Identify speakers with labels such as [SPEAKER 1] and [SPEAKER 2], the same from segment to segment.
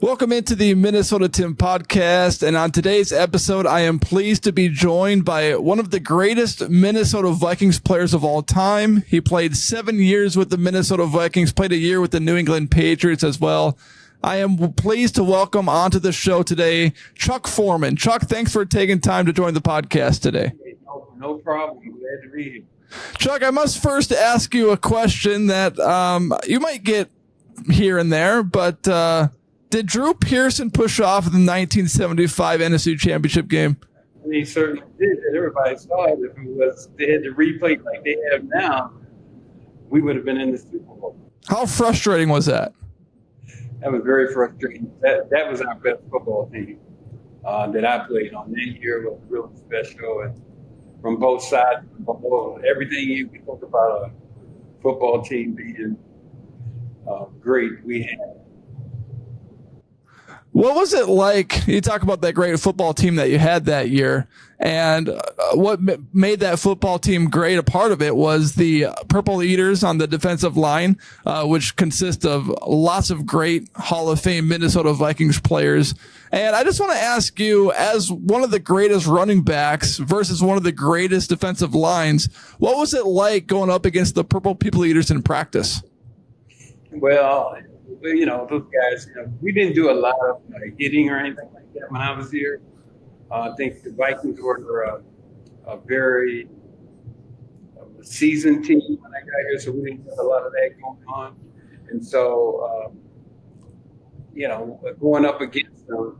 [SPEAKER 1] Welcome into the Minnesota Tim podcast, and on today's episode, I am pleased to be joined by one of the greatest Minnesota Vikings players of all time. He played 7 years with the Minnesota Vikings, played a year with the New England Patriots as well. I am pleased to welcome onto the show today, Chuck Foreman. Chuck, thanks for taking time to join the podcast today.
[SPEAKER 2] No problem. Glad to be here.
[SPEAKER 1] Chuck, I must first ask you a question that you might get here and there, but did Drew Pearson push off the 1975 NFC Championship game?
[SPEAKER 2] He certainly did. Everybody saw it. If they had to replay it like they have now, we would have been in the Super Bowl.
[SPEAKER 1] How frustrating was that?
[SPEAKER 2] That was very frustrating. That was our best football team that I played on. That year was really special, and from both sides, everything you can talk about a football team being great, we had.
[SPEAKER 1] What was it like? You talk about that great football team that you had that year, and what made that football team great, a part of it was the Purple Eaters on the defensive line, which consist of lots of great Hall of Fame Minnesota Vikings players. And I just want to ask you, as one of the greatest running backs versus one of the greatest defensive lines, what was it like going up against the Purple People Eaters in practice?
[SPEAKER 2] Well, those guys, we didn't do a lot of hitting or anything like that when I was here. I think the Vikings were a very seasoned team when I got here, so we didn't have a lot of that going on. And so, going up against them,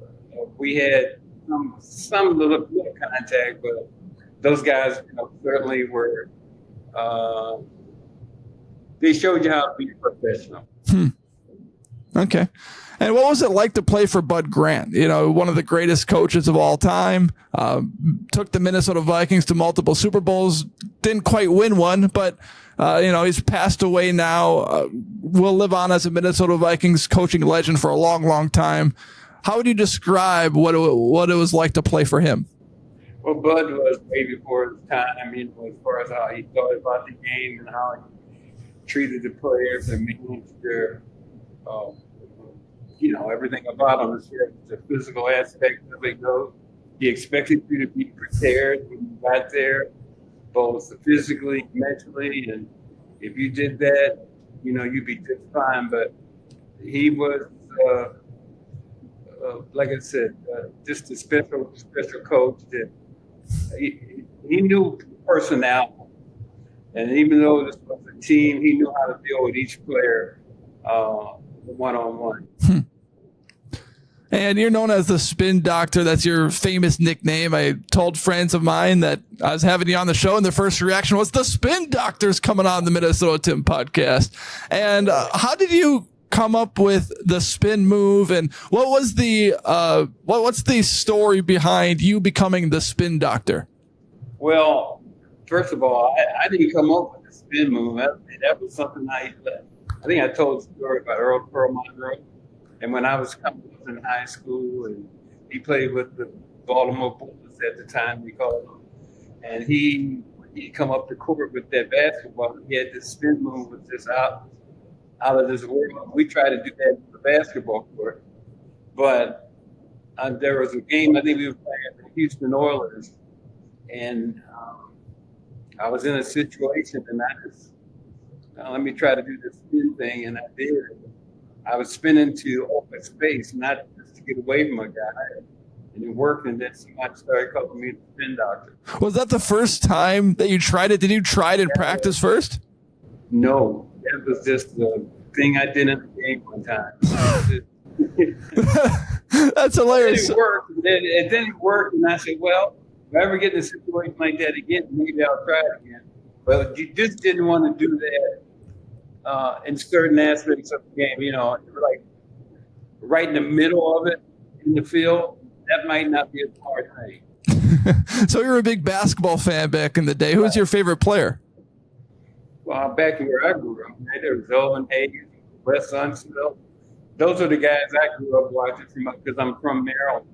[SPEAKER 2] we had some little contact, but those guys certainly were, they showed you how to be professional.
[SPEAKER 1] Okay. And what was it like to play for Bud Grant? One of the greatest coaches of all time, took the Minnesota Vikings to multiple Super Bowls, didn't quite win one, but, he's passed away now, will live on as a Minnesota Vikings coaching legend for a long, long time. How would you describe what it was like to play for him?
[SPEAKER 2] Well, Bud was way before his time. As far as how he thought about the game and how he treated the players and managed their everything about him as the physical aspect of it goes. He expected you to be prepared when you got there, both physically, mentally, and if you did that, you'd be just fine. But he was, like I said, just a special coach that he knew personality. And even though this was a team, he knew how to deal with each player one-on-one.
[SPEAKER 1] And you're known as the Spin Doctor. That's your famous nickname. I told friends of mine that I was having you on the show, and their first reaction was, the Spin Doctor's coming on the Minnesota Tim podcast. And how did you come up with the spin move, and what was the what's the story behind you becoming the Spin Doctor?
[SPEAKER 2] Well, first of all, I didn't come up with the spin move. That was something I think I told the story about Earl Perlman. And when I was in high school, and he played with the Baltimore Bullets at the time, we called him. And he'd come up the court with that basketball. He had this spin move was just out of this world. We tried to do that in the basketball court. But there was a game, I think we were playing at the Houston Oilers. And I was in a situation, and I just, let me try to do this spin thing, and I did. I was spinning to open space, not just to get away from a guy. And it worked, and then somebody started calling me the Spin Doctor. Was
[SPEAKER 1] that the first time that you tried it? Did you try it in practice first?
[SPEAKER 2] No, that was just the thing I did in the game one time.
[SPEAKER 1] That's hilarious.
[SPEAKER 2] It worked, and then it worked, and I said, well, if I ever get in a situation like that again, maybe I'll try it again. But you just didn't want to do that in certain aspects of the game, like right in the middle of it in the field, that might not be a hard thing.
[SPEAKER 1] So you're a big basketball fan back in the day. Who was your favorite player?
[SPEAKER 2] Well, back where I grew up, there was Owen Hayes, Wes Unseld. Those are the guys I grew up watching because I'm from Maryland.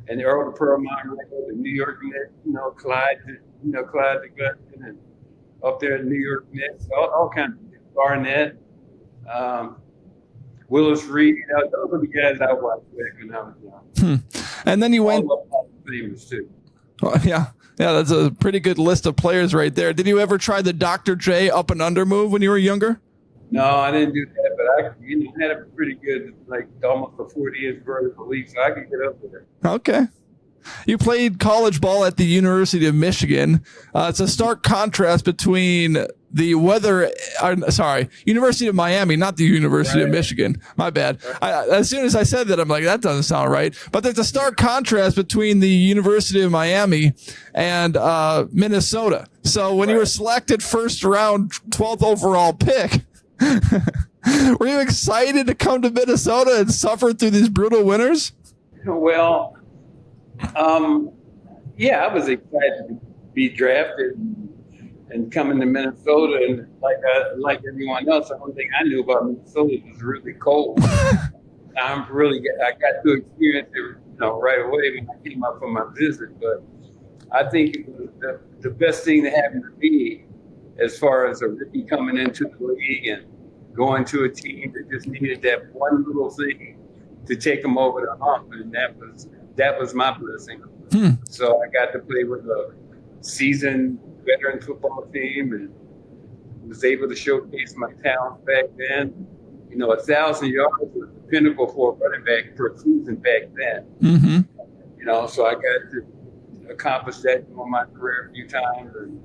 [SPEAKER 2] And the Earl Perlman, the New York Knicks, Clyde DeGustin, and up there in New York Knicks, all kinds of Barnett. Willis Reed. Those are the guys I watched back when I was young.
[SPEAKER 1] And then you went.
[SPEAKER 2] Famous too.
[SPEAKER 1] Well, yeah, that's a pretty good list of players right there. Did you ever try the Dr. J up and under move when you were younger?
[SPEAKER 2] No, I didn't do that, but I had a pretty good, like almost a 40-inch vertical leap, so I could get up there.
[SPEAKER 1] Okay. You played college ball at the University of Michigan. It's a stark contrast between the weather. University of Miami, not the University of Michigan. My bad. As soon as I said that, I'm like, that doesn't sound right. But there's a stark contrast between the University of Miami and Minnesota. So when you were selected first round, 12th overall pick, were you excited to come to Minnesota and suffer through these brutal winters?
[SPEAKER 2] Well, yeah, I was excited to be drafted and coming to Minnesota, and like everyone else, the only thing I knew about Minnesota was really cold. I got to experience it, right away when I came up for my visit. But I think it was the best thing that happened to me as far as a rookie coming into the league and going to a team that just needed that one little thing to take them over the hump, and that was my blessing. So I got to play with a seasoned veteran football team and was able to showcase my talents back then. 1,000 yards was the pinnacle for a running back per season back then. Mm-hmm. So I got to accomplish that in my career a few times, and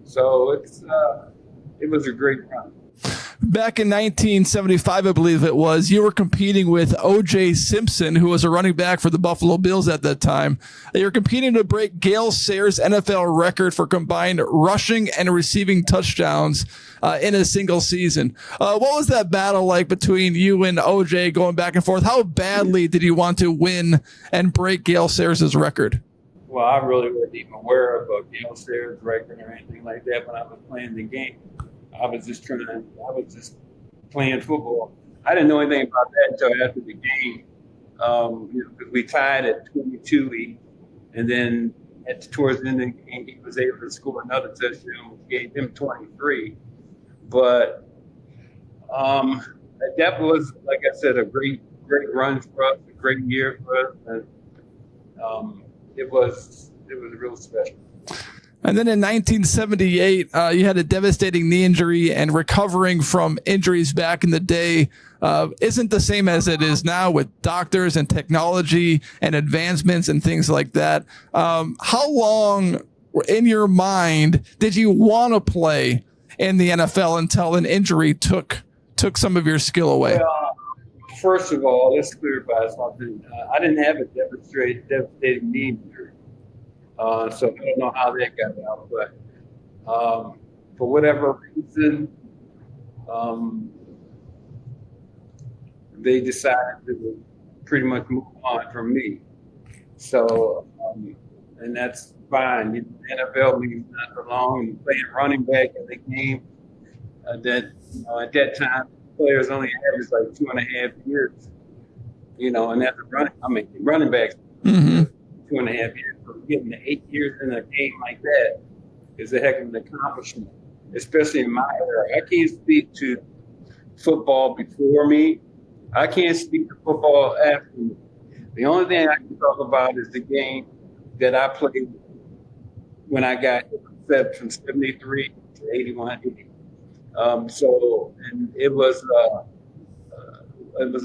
[SPEAKER 2] so it was a great run.
[SPEAKER 1] Back in 1975, I believe it was, you were competing with O.J. Simpson, who was a running back for the Buffalo Bills at that time. You were competing to break Gale Sayers' NFL record for combined rushing and receiving touchdowns in a single season. What was that battle like between you and O.J. going back and forth? How badly did you want to win and break Gale Sayers' record?
[SPEAKER 2] Well, I really wasn't even aware of Gale Sayers' record or anything like that when I was playing the game. I was just playing football. I didn't know anything about that until after the game. Because we tied at 22, and then towards the end of the game, he was able to score another touchdown, which gave him 23. But that was, like I said, a great run for us, a great year for us, and it was real special.
[SPEAKER 1] And then in 1978, you had a devastating knee injury, and recovering from injuries back in the day isn't the same as it is now with doctors and technology and advancements and things like that. How long, in your mind, did you want to play in the NFL until an injury took some of your skill away?
[SPEAKER 2] Well, first of all, let's clarify something. I didn't have a devastating knee injury. So I don't know how that got out, but for whatever reason, they decided to pretty much move on from me. So, and that's fine. The NFL means not for long. You playing running back in the game at that time, players only averaged like 2.5 years. And that's running backs. Mm-hmm. 2.5 years. So getting to 8 years in a game like that is a heck of an accomplishment, especially in my era. I can't speak to football before me. I can't speak to football after me. The only thing I can talk about is the game that I played when I got from 73 to 81. And it was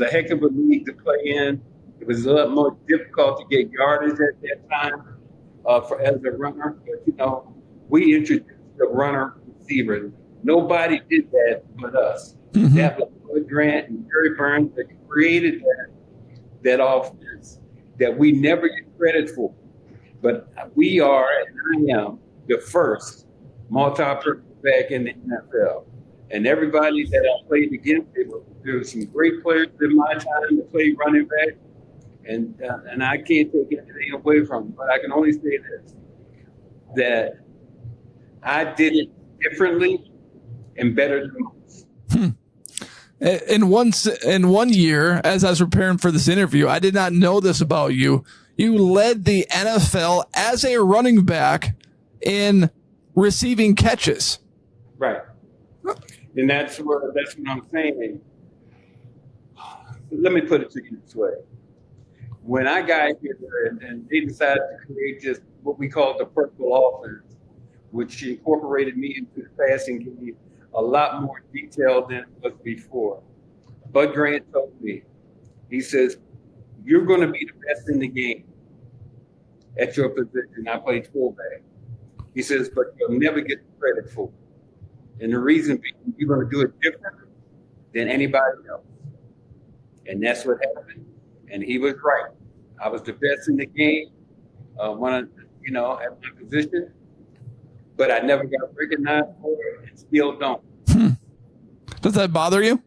[SPEAKER 2] a heck of a league to play in. It was a lot more difficult to get yardage at that time as a runner. But, we introduced the runner receiver. Nobody did that but us. Mm-hmm. That was Bud Grant and Jerry Burns that created that offense that we never get credit for. But we are, and I am, the first multi-purpose back in the NFL. And everybody that I played against, there were some great players in my time to play running back. And I can't take anything away from it, but I can only say this, that I did it differently and better than most.
[SPEAKER 1] In one year, as I was preparing for this interview, I did not know this about you. You led the NFL as a running back in receiving catches.
[SPEAKER 2] Right. And that's what I'm saying. let me put it to you this way. When I got here and they decided to create this, what we call the purple offense, which incorporated me into the passing game a lot more detailed than it was before. Bud Grant told me, he says, you're going to be the best in the game at your position. I played fullback. He says, but you'll never get the credit for it. And the reason being, you're going to do it differently than anybody else. And that's what happened. And he was right. I was the best in the game, at my position, but I never got recognized for it and still don't.
[SPEAKER 1] Does that bother you?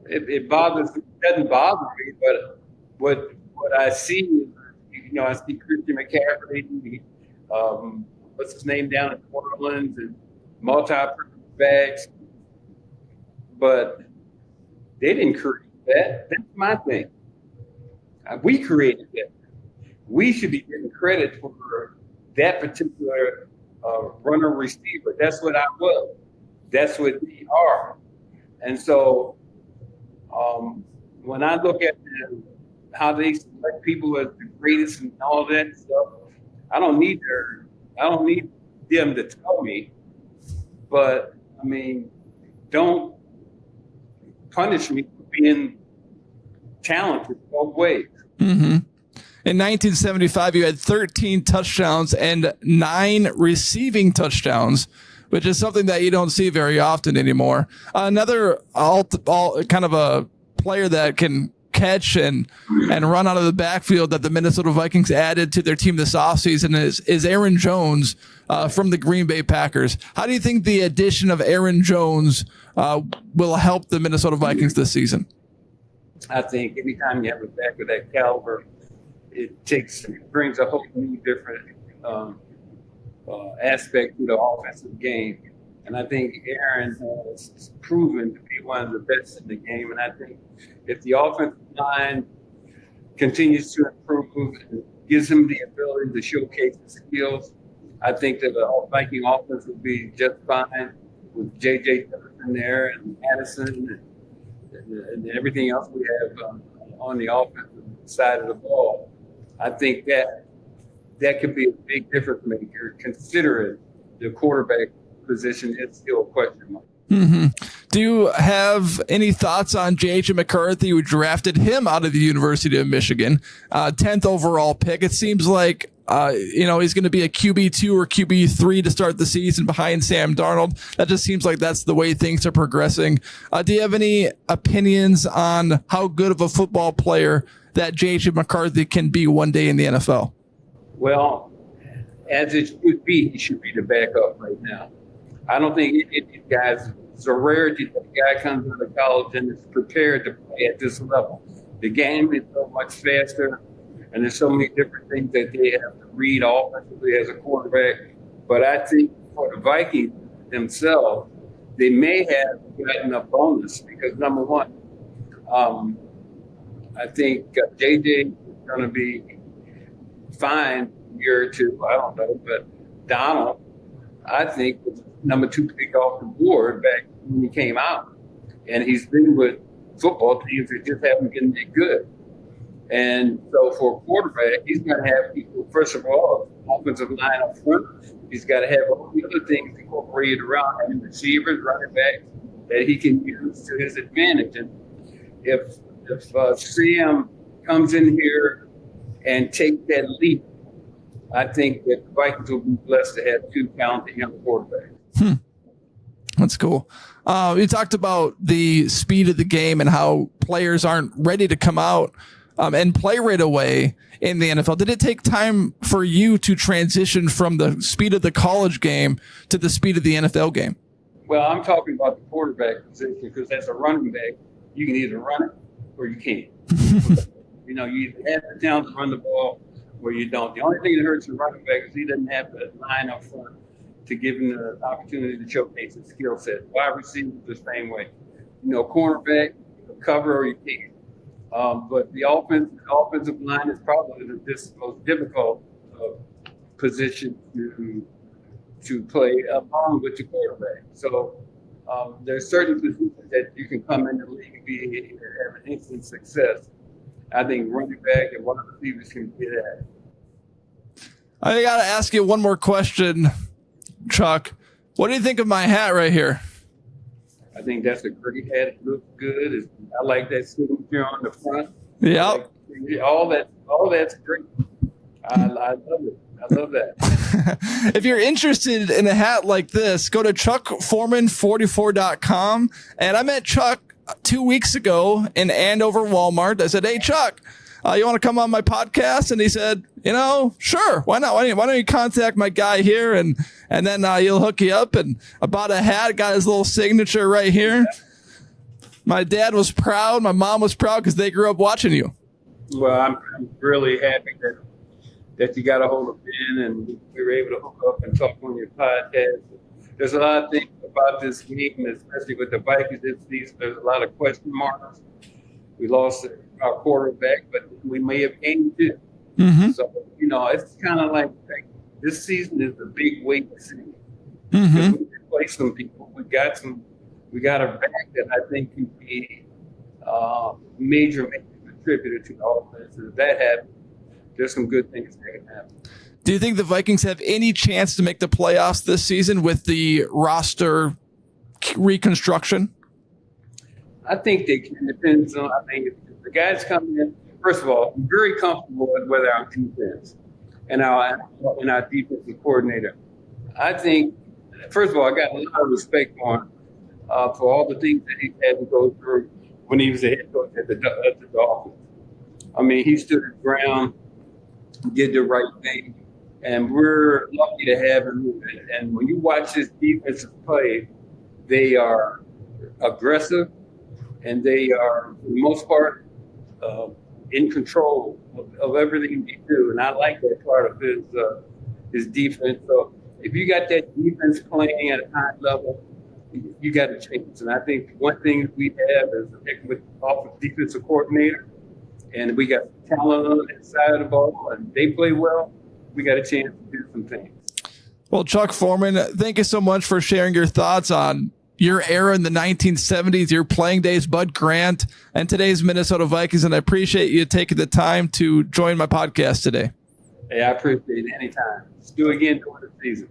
[SPEAKER 2] It doesn't bother me, but what I see is, I see Christian McCaffrey, what's his name down in New Orleans, and multi-purpose backs, but they didn't create that. That's my thing. We created that. We should be getting credit for that particular runner receiver. That's what I was. That's what we are. And so when I look at how they select people as the greatest and all that stuff, I don't need them to tell me. But I mean, don't punish me for being talented both ways.
[SPEAKER 1] Mm-hmm. In 1975, you had 13 touchdowns and 9 receiving touchdowns, which is something that you don't see very often anymore. Another all kind of a player that can catch and run out of the backfield that the Minnesota Vikings added to their team this offseason is Aaron Jones from the Green Bay Packers. How do you think the addition of Aaron Jones will help the Minnesota Vikings this season?
[SPEAKER 2] I think anytime you have a back of that caliber, it brings a whole new different aspect to the offensive game. And I think Aaron has proven to be one of the best in the game. And I think if the offensive line continues to improve and gives him the ability to showcase his skills, I think that the Viking offense will be just fine with J.J. Simpson there and Addison and everything else we have on the offensive side of the ball. I think that could be a big difference maker, considering the quarterback position is still a question mark.
[SPEAKER 1] Mm-hmm. Do you have any thoughts on J.J. McCarthy, who drafted him out of the University of Michigan, 10th overall pick? It seems like he's going to be a QB2 or QB3 to start the season behind Sam Darnold. That just seems like that's the way things are progressing. Do you have any opinions on how good of a football player that J.J. McCarthy can be one day in the NFL?
[SPEAKER 2] Well, as it should be, he should be the backup right now. I don't think these guys, it's a rarity that a guy comes out of college and is prepared to play at this level. The game is so much faster, and there's so many different things that they have to read offensively as a quarterback. But I think for the Vikings themselves, they may have gotten a bonus because, number one, I think JJ is going to be fine a year or two. I don't know. But Donald, I think, was number 2 pick off the board back when he came out. And he's been with football teams that just haven't been that good. And so for a quarterback, he's got to have people, first of all, offensive line up front. He's got to have all the other things incorporated around him, receivers, running backs, that he can use to his advantage. And if Sam comes in here and takes that leap, I think that the Vikings will be blessed to have 2 talented young quarterbacks.
[SPEAKER 1] That's cool. You talked about the speed of the game and how players aren't ready to come out and play right away in the NFL. Did it take time for you to transition from the speed of the college game to the speed of the NFL game?
[SPEAKER 2] Well, I'm talking about the quarterback position because as a running back, you can either run it or you can't. You either have the talent to run the ball or you don't. The only thing that hurts the running back is he doesn't have the line up front to give him the opportunity to showcase his skill set. Wide receiver the same way. Cornerback, cover or you can't. But the offensive line is probably the most difficult position to play along with the quarterback. So There's certain positions that you can come in the league and have an instant success. I think running back and wide receivers can get at it.
[SPEAKER 1] I got to ask you one more question, Chuck. What do you think of my hat right here?
[SPEAKER 2] I think that's a great hat. It looks good. I like that signature on the front.
[SPEAKER 1] Yeah.
[SPEAKER 2] All that's great. I love it. I love that.
[SPEAKER 1] If you're interested in a hat like this, go to chuckforeman44.com. And I met Chuck 2 weeks ago in Andover Walmart. I said, "Hey, Chuck, you want to come on my podcast?" And he said, "Sure. Why not? Why don't you contact my guy here and then he'll hook you up." And I bought a hat, got his little signature right here. My dad was proud. My mom was proud because they grew up watching you.
[SPEAKER 2] Well, I'm really happy that you got a hold of Ben and we were able to hook up and talk on your podcast. There's a lot of things about this game, especially with the Vikings this season. There's a lot of question marks. We lost our quarterback, but we may have gained too.
[SPEAKER 1] Mm-hmm.
[SPEAKER 2] So, it's kind of like this season is a big wait to see.
[SPEAKER 1] Mm-hmm.
[SPEAKER 2] We replaced some people. We got a back that I think can be major contributor to the offense. If that happens, there's some good things that can happen.
[SPEAKER 1] Do you think the Vikings have any chance to make the playoffs this season with the roster reconstruction?
[SPEAKER 2] I think they can. Depends on. I think if the guys come in. First of all, I'm very comfortable with our defense and our defensive coordinator. I think, first of all, I got a lot of respect for him for all the things that he had to go through when he was the head coach at the Dolphins. I mean, he stood his ground, did the right thing, and we're lucky to have him. And when you watch this defensive play, they are aggressive, and they are, for the most part, in control of everything they do. And I like that part of his defense. So if you got that defense playing at a high level, you got a chance. And I think one thing we have is with offensive defensive coordinator, and we got talent on that side of the ball, and they play well. We got a chance to do some things.
[SPEAKER 1] Well, Chuck Foreman, thank you so much for sharing your thoughts on your era in the 1970s, your playing days, Bud Grant, and today's Minnesota Vikings. And I appreciate you taking the time to join my podcast today.
[SPEAKER 2] Hey, I appreciate it anytime. Let's do it again during the season.